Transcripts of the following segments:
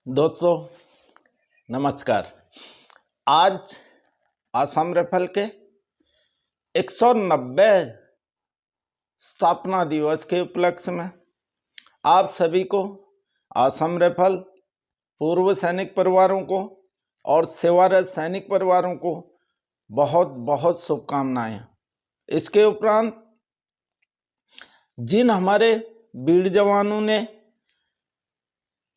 दोस्तों नमस्कार। आज आसाम राइफल के 190 स्थापना दिवस के उपलक्ष्य में आप सभी को, आसाम राइफल पूर्व सैनिक परिवारों को और सेवारत सैनिक परिवारों को बहुत बहुत शुभकामनाएं। इसके उपरांत जिन हमारे वीर जवानों ने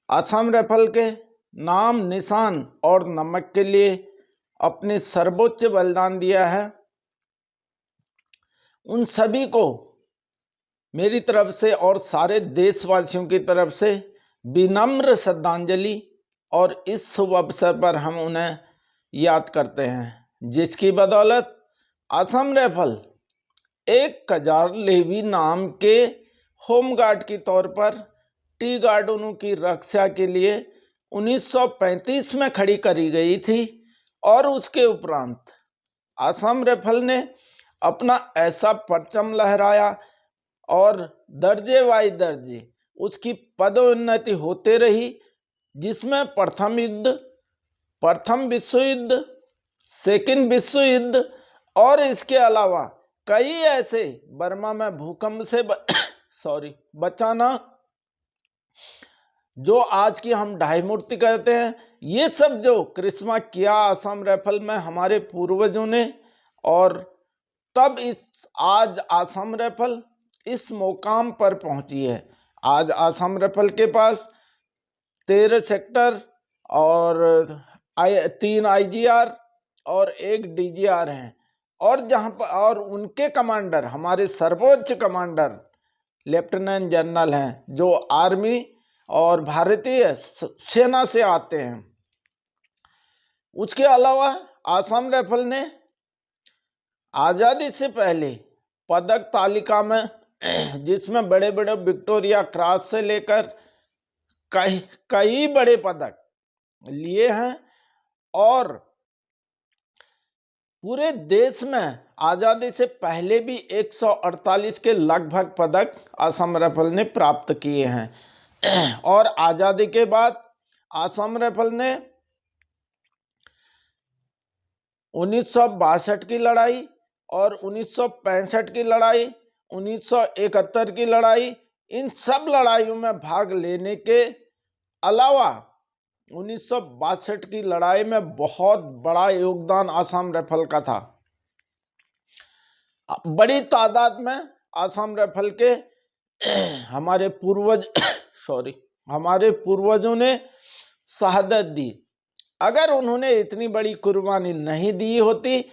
आसाम राइफल के नाम, निशान और नमक के लिए अपने सर्वोच्च बलिदान दिया है, उन सभी को मेरी तरफ से और सारे देशवासियों की तरफ से विनम्र श्रद्धांजलि। और इस शुभ अवसर पर हम उन्हें याद करते हैं, जिसकी बदौलत आसाम राइफल एक कजार लेवी नाम के होमगार्ड के तौर पर टी गार्डों की रक्षा के लिए 1935 में खड़ी करी गई थी। और उसके उपरांत आसाम राइफल ने अपना ऐसा परचम लहराया और दर्जे वाई दर्जे उसकी पदोन्नति होते रही, जिसमें प्रथम विश्व युद्ध, सेकंड विश्व युद्ध और इसके अलावा कई ऐसे बर्मा में भूकंप से बचाना, जो आज की हम ढाई मूर्ति कहते हैं, ये सब जो करिश्मा किया आसाम राइफल में हमारे पूर्वजों ने। और तब आज आसाम राइफल इस मुकाम पर पहुंची है। आज आसाम राइफल के पास 13 सेक्टर और 3 IGR और 1 DGR हैं। और जहां पर और उनके कमांडर हमारे सर्वोच्च कमांडर लेफ्टिनेंट जनरल हैं, जो आर्मी और भारतीय सेना से आते हैं। उसके अलावा आसाम राइफल ने आज़ादी से पहले पदक तालिका में, जिसमें बड़े बड़े विक्टोरिया क्रॉस से लेकर कई बड़े पदक लिए हैं, और पूरे देश में आज़ादी से पहले भी 148 के लगभग पदक आसाम राइफल ने प्राप्त किए हैं। और आज़ादी के बाद आसाम राइफल ने 1962 की लड़ाई और 1965 की लड़ाई, 1971 की लड़ाई, इन सब लड़ाइयों में भाग लेने के अलावा 1962 की लड़ाई में बहुत बड़ा योगदान आसाम राइफल का था। बड़ी तादाद में आसाम राइफल के हमारे पूर्वजों ने शहादत दी। अगर उन्होंने इतनी बड़ी कुर्बानी नहीं दी होती,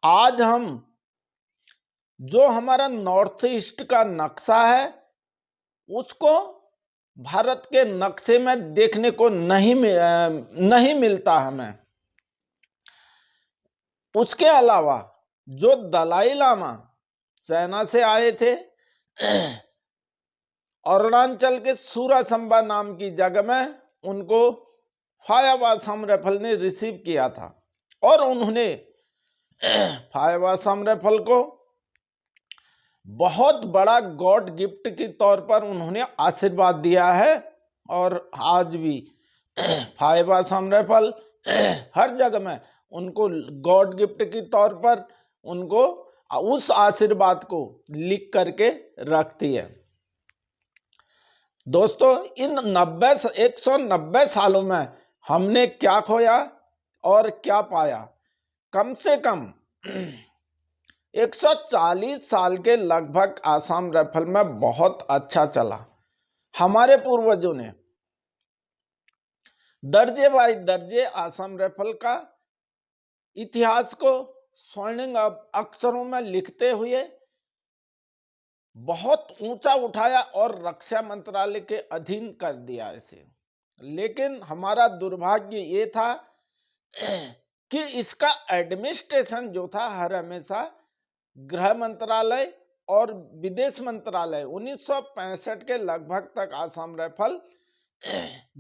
आज हम जो हमारा नॉर्थ ईस्ट का नक्शा है उसको भारत के नक्शे में देखने को नहीं मिलता हमें। उसके अलावा जो दलाई लामा चाइना से आए थे, अरुणाचल के सूरासंबा नाम की जगह में उनको फायब आसाम राइफल ने रिसीव किया था। और उन्होंने फायब आसाम राइफल को बहुत बड़ा गॉड गिफ्ट के तौर पर उन्होंने आशीर्वाद दिया है। और आज भी फायब आसाम राइफल हर जगह में उनको गॉड गिफ्ट के तौर पर उनको उस आशीर्वाद को लिख करके रखती है। दोस्तों, इन 190 सालों में हमने क्या खोया और क्या पाया? कम से कम 140 साल के लगभग आसाम राइफल में बहुत अच्छा चला। हमारे पूर्वजों ने दर्जे बाई दर्जे आसाम राइफल का इतिहास को स्वर्णिम अक्षरों में लिखते हुए बहुत ऊंचा उठाया और रक्षा मंत्रालय के अधीन कर दिया इसे। लेकिन हमारा दुर्भाग्य ये था कि इसका एडमिनिस्ट्रेशन जो था हर हमेशा गृह मंत्रालय और विदेश मंत्रालय, 1965 के लगभग तक आसाम राइफल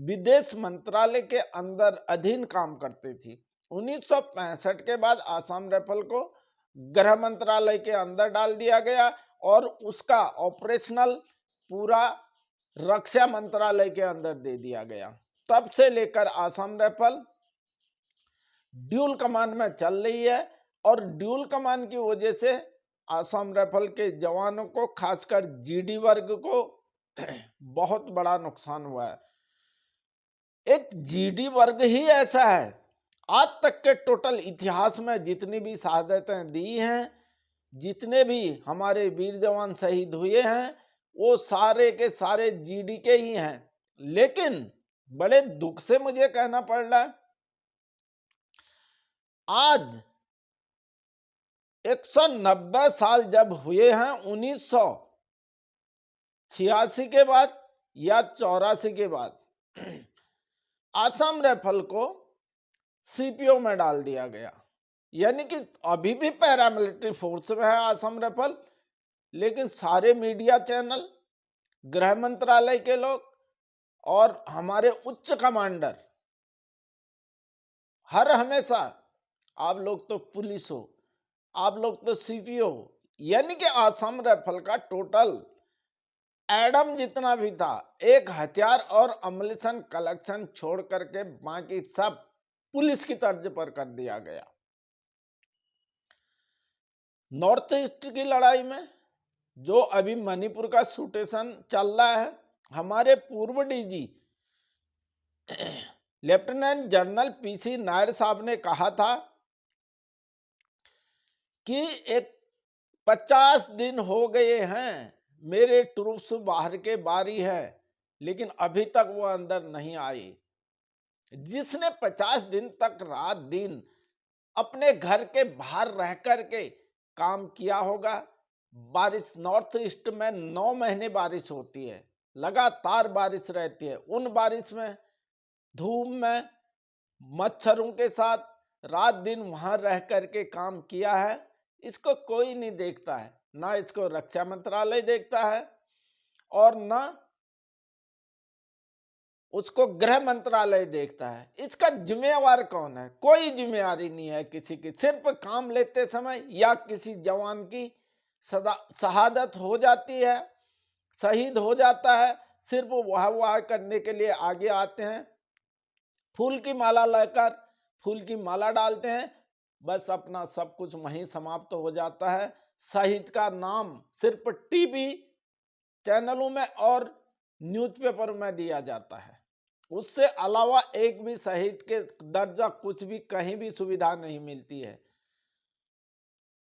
विदेश मंत्रालय के अंदर अधीन काम करती थी। 1965 के बाद आसाम राइफल को गृह मंत्रालय के अंदर डाल दिया गया और उसका ऑपरेशनल पूरा रक्षा मंत्रालय के अंदर दे दिया गया। तब से लेकर आसाम राइफल ड्यूल कमान में चल रही है और ड्यूल कमान की वजह से आसाम राइफल के जवानों को, खासकर जीडी वर्ग को बहुत बड़ा नुकसान हुआ है। एक जीडी वर्ग ही ऐसा है, आज तक के टोटल इतिहास में जितनी भी शहादतें दी हैं, जितने भी हमारे वीर जवान शहीद हुए हैं, वो सारे के सारे जीडी के ही हैं। लेकिन बड़े दुख से मुझे कहना पड़ रहा है, आज 190 साल जब हुए हैं 1986 के बाद या 84 के बाद, आसाम राइफल को सीपीओ में डाल दिया गया। यानी कि अभी भी पैरामिलिट्री फोर्स में है आसाम राइफल, लेकिन सारे मीडिया चैनल, गृह मंत्रालय के लोग और हमारे उच्च कमांडर हर हमेशा, आप लोग तो पुलिस हो, आप लोग तो सीपीओ हो, यानी कि आसाम राइफल का टोटल एडम जितना भी था, एक हथियार और अम्युनिशन कलेक्शन छोड़ करके बाकी सब पुलिस की तर्ज पर कर दिया गया। नॉर्थ ईस्ट की लड़ाई में जो अभी मणिपुर का सिचुएशन चल रहा है, हमारे पूर्व DG lieutenant general PC Nair साहब ने कहा था कि एक 50 दिन हो गए हैं मेरे ट्रूप्स बाहर के बारी है, लेकिन अभी तक वो अंदर नहीं आई। जिसने 50 दिन तक रात दिन अपने घर के बाहर रह करके काम किया होगा, बारिश नॉर्थ ईस्ट में 9 महीने बारिश होती है, लगातार बारिश रहती है। उन बारिश में, धूप में, मच्छरों के साथ रात दिन वहां रह करके काम किया है, इसको कोई नहीं देखता है। ना इसको रक्षा मंत्रालय देखता है और ना उसको गृह मंत्रालय देखता है। इसका जिम्मेवार कौन है? कोई जिम्मेवारी नहीं है किसी की। सिर्फ काम लेते समय या किसी जवान की शहादत हो जाती है, शहीद हो जाता है, सिर्फ वाह वाह करने के लिए आगे आते हैं, फूल की माला लेकर फूल की माला डालते हैं, बस अपना सब कुछ वहीं समाप्त हो जाता है। शहीद का नाम सिर्फ टीवी चैनलों में और न्यूज़पेपर में दिया जाता है, उससे अलावा एक भी शहीद के दर्जा कुछ भी कहीं भी सुविधा नहीं मिलती है।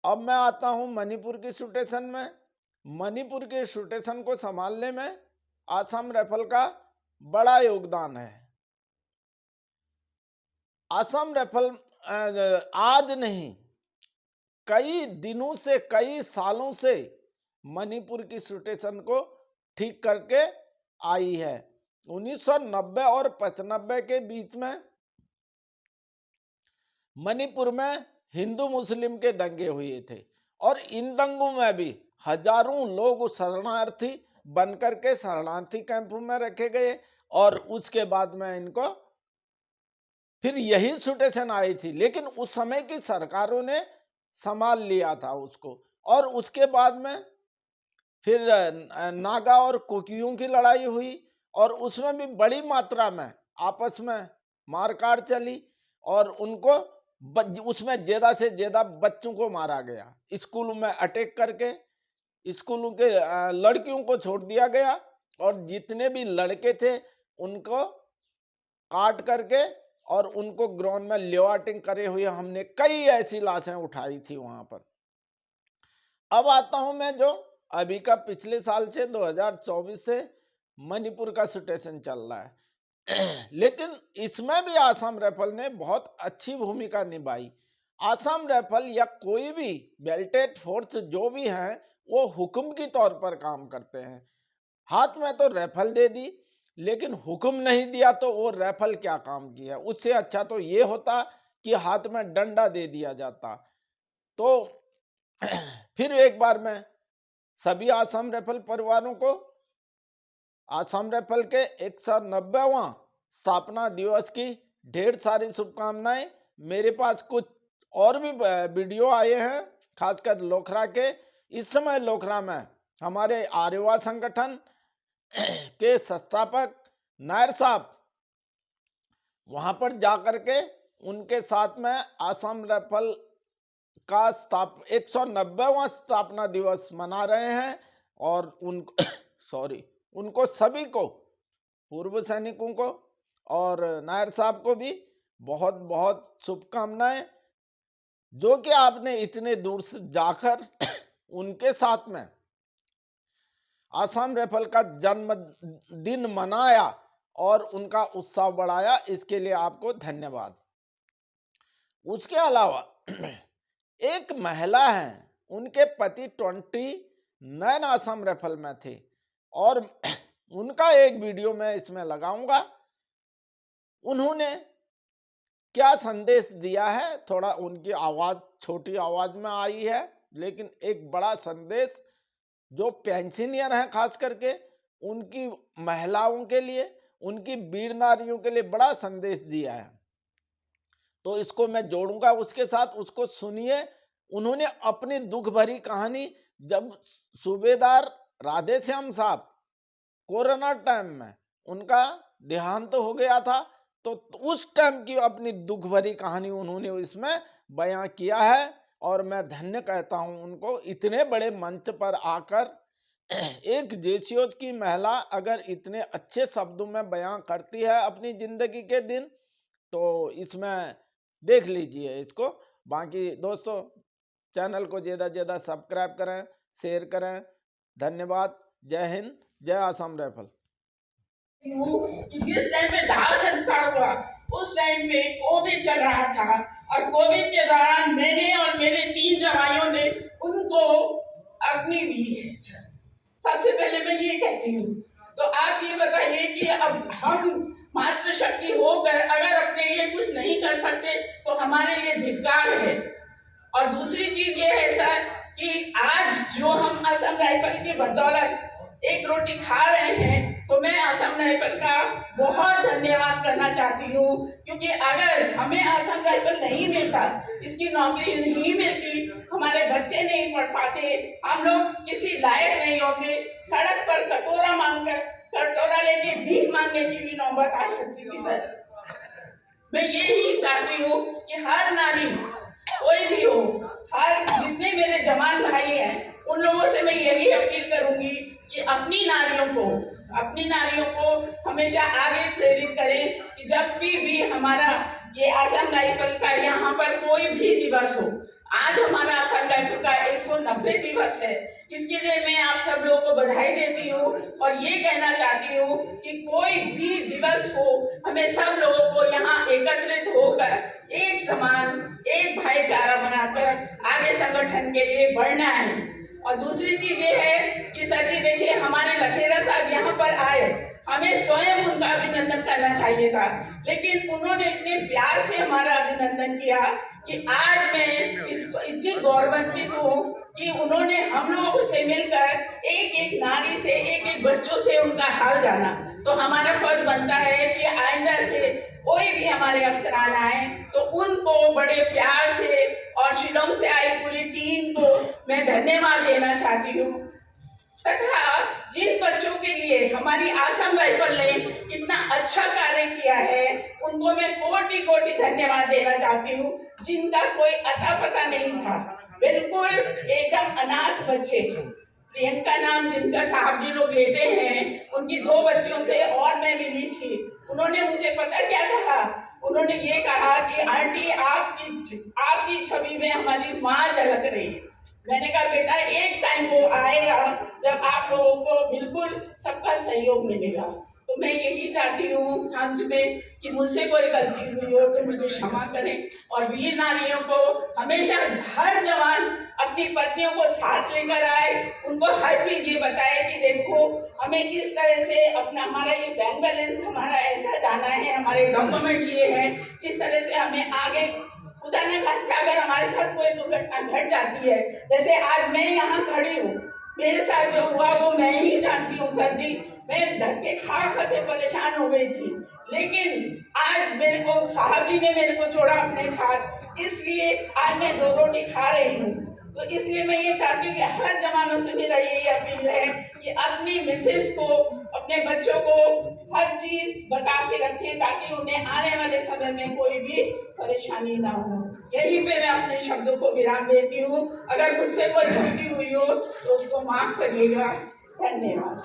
अब मैं आता हूं मणिपुर की सिचुएशन में। मणिपुर के सिचुएशन को संभालने में आसाम राइफल का बड़ा योगदान है। आसाम राइफल आज नहीं, कई दिनों से, कई सालों से मणिपुर की सिचुएशन को ठीक करके आई है। 1990 और 95 के बीच में मणिपुर में हिंदू मुस्लिम के दंगे हुए थे और इन दंगों में भी हजारों लोग शरणार्थी बनकर के शरणार्थी कैंपों में रखे गए और उसके बाद में इनको फिर यही सिचुएशन आई थी। लेकिन उस समय की सरकारों ने संभाल लिया था उसको, और उसके बाद में फिर नागा और कुकियों की लड़ाई हुई और उसमें भी बड़ी मात्रा में आपस में मारकाट चली और उनको उसमें ज्यादा से ज्यादा बच्चों को मारा गया। स्कूलों में अटैक करके स्कूलों के लड़कियों को छोड़ दिया गया और जितने भी लड़के थे उनको काट करके और उनको ग्राउंड में लिवाटिंग करे हुए हमने कई ऐसी लाशें उठाई थी वहां पर। अब आता हूं मैं जो अभी का पिछले साल से 2024 से मणिपुर का सिचुएशन चल रहा है। लेकिन इसमें भी आसाम राइफल ने बहुत अच्छी भूमिका निभाई। आसाम राइफल या कोई भी बेल्टेड फोर्स जो भी हैं, वो हुक्म की तौर पर काम करते हैं। हाथ में तो राइफल दे दी, लेकिन हुक्म नहीं दिया तो वो राइफल क्या काम किया। उससे अच्छा तो ये होता कि हाथ में डंडा दे दिया जाता। तो फिर एक बार मैं सभी आसाम राइफल परिवारों को आसाम राइफल के 190वां स्थापना दिवस की ढेर सारी शुभकामनाएं। मेरे पास कुछ और भी वीडियो आए हैं, खासकर लोखरा के। इस समय लोखरा में हमारे आर्यवा संगठन के संस्थापक नायर साहब वहाँ पर जा कर के उनके साथ में आसाम राइफल का 190वां स्थापना दिवस मना रहे हैं और उनको सभी को, पूर्व सैनिकों को और नायर साहब को भी बहुत बहुत शुभकामनाएं, जो कि आपने इतने दूर से जाकर उनके साथ में आसाम राइफल का जन्मदिन मनाया और उनका उत्साह बढ़ाया। इसके लिए आपको धन्यवाद। उसके अलावा एक महिला है, उनके पति 29 आसाम राइफल में थे और उनका एक वीडियो मैं इसमें लगाऊंगा। उन्होंने क्या संदेश दिया है, थोड़ा उनकी आवाज छोटी आवाज में आई है, लेकिन एक बड़ा संदेश जो पेंशनियर हैं खास करके उनकी महिलाओं के लिए, उनकी वीर नारियों के लिए बड़ा संदेश दिया है। तो इसको मैं जोड़ूंगा उसके साथ, उसको सुनिए। उन्होंने अपनी दुख भरी कहानी, जब सूबेदार राधेश्याम साहब कोरोना टाइम में उनका देहांत हो गया था, तो उस टाइम की अपनी दुख भरी कहानी उन्होंने इसमें बयां किया है और मैं धन्य कहता हूं उनको। इतने बड़े मंच पर आकर एक जेसीओ की महिला अगर इतने अच्छे शब्दों में बयां करती है अपनी जिंदगी के दिन, तो इसमें देख लीजिए इसको। बाकी दोस्तों, चैनल को ज़्यादा ज़्यादा सब्सक्राइब करें, शेयर करें। धन्यवाद। जय हिंद, जय आसाम राइफल। जिस टाइम पे दाह संस्कार हुआ उस टाइम पे कोविड चल रहा था और कोविड के दौरान मैंने और मेरे 3 जवाइयों ने उनको अग्नि दी है। सबसे पहले मैं ये कहती हूँ, तो आप ये बताइए कि अब हम मातृशक्ति होकर अगर अपने लिए कुछ नहीं कर सकते तो हमारे लिए धिक्कार है। और दूसरी चीज ये है सर कि आज जो हम असम राइफल की बदौलत एक रोटी खा रहे हैं, तो मैं असम राइफल का बहुत धन्यवाद करना चाहती हूँ, क्योंकि अगर हमें असम राइफल नहीं मिलता, इसकी नौकरी नहीं मिलती, हमारे बच्चे नहीं पढ़ पाते, हम लोग किसी लायक नहीं होते, सड़क पर कटोरा लेके भीख मांगने की भी नौबत आ सकती थी सर। मैं यही चाहती हूँ कि हर नारी, कोई भी हो, हर जितने मेरे जवान भाई हैं, उन लोगों से मैं यही अपील करूंगी कि अपनी नारियों को हमेशा आगे प्रेरित करें कि जब भी हमारा ये असम राइफल का यहाँ पर कोई भी दिवस हो, आज हमारा असम राइफल का 190 दिवस है, इसके लिए मैं आप सब लोगों को बधाई देती हूँ और ये कहना चाहती हूँ कि कोई भी दिवस हो, हमें सब लोगों को यहाँ एकत्रित होकर एक समान, एक भाईचारा बनाकर आगे संगठन के लिए बढ़ना है। और दूसरी चीज ये है कि सर जी देखिए, हमारे लखेरा साहब यहाँ पर आए, हमें स्वयं उनका अभिनंदन करना चाहिए था, लेकिन उन्होंने इतने प्यार से हमारा अभिनंदन किया कि आज मैं इतनी गौरवान्वित हूँ कि उन्होंने हम लोगों से मिलकर एक एक नारी से, एक एक बच्चों से उनका हाल जाना। तो हमारा फर्ज बनता है कि आइंदा से कोई भी हमारे अफसरान आए तो उनको बड़े प्यार से, और शिलोंग से आई पूरी टीम को मैं धन्यवाद देना चाहती हूँ। तथा जिन बच्चों के लिए हमारी आसाम राइफल ने इतना अच्छा कार्य किया है, उनको मैं कोटि कोटि धन्यवाद देना चाहती हूँ, जिनका कोई अता पता नहीं था, बिल्कुल एकदम अनाथ बच्चे। प्रियंका नाम जिनका साहब जी लोग लेते हैं, उनकी 2 बच्चियों से और मैं मिली थी। उन्होंने मुझे पता क्या कहा, उन्होंने ये कहा कि आंटी आपकी छवि में हमारी माँ झलक रही है। मैंने कहा बेटा, एक टाइम वो आएगा जब आप लोगों को बिल्कुल सबका सहयोग मिलेगा। तो मैं यही चाहती हूँ अंत में कि मुझसे कोई गलती हुई हो तो मुझे क्षमा करें। और वीर नारियों को हमेशा हर जवान अपनी पत्नियों को साथ लेकर आए, उनको हर चीज ये बताए कि देखो हमें किस तरह से हमारा ये बैंक बैलेंस हमारा ऐसा जाना है, हमारे डॉक्यूमेंट ये है, इस तरह से हमें आगे उतारने वास्ते अगर हमारे साथ कोई दुर्घटना घट जाती है, जैसे आज मैं यहाँ खड़ी हूँ, मेरे साथ जो हुआ वो मैं ही जानती हूँ सर जी। मैं धक्के खा के परेशान हो गई थी, लेकिन आज मेरे को साहब जी ने मेरे को जोड़ा अपने साथ, इसलिए आज मैं 2 रोटी खा रही हूँ। तो इसलिए मैं ये चाहती हूँ कि हर जवानों से मेरा यही अपील है कि अपनी मिसेज को अपने बच्चों को हर चीज बता के रखें ताकि उन्हें आने वाले समय में कोई भी परेशानी ना हो। यही पे मैं अपने शब्दों को विराम देती हूँ। अगर मुझसे कोई त्रुटि हुई हो तो उसको माफ करिएगा। धन्यवाद।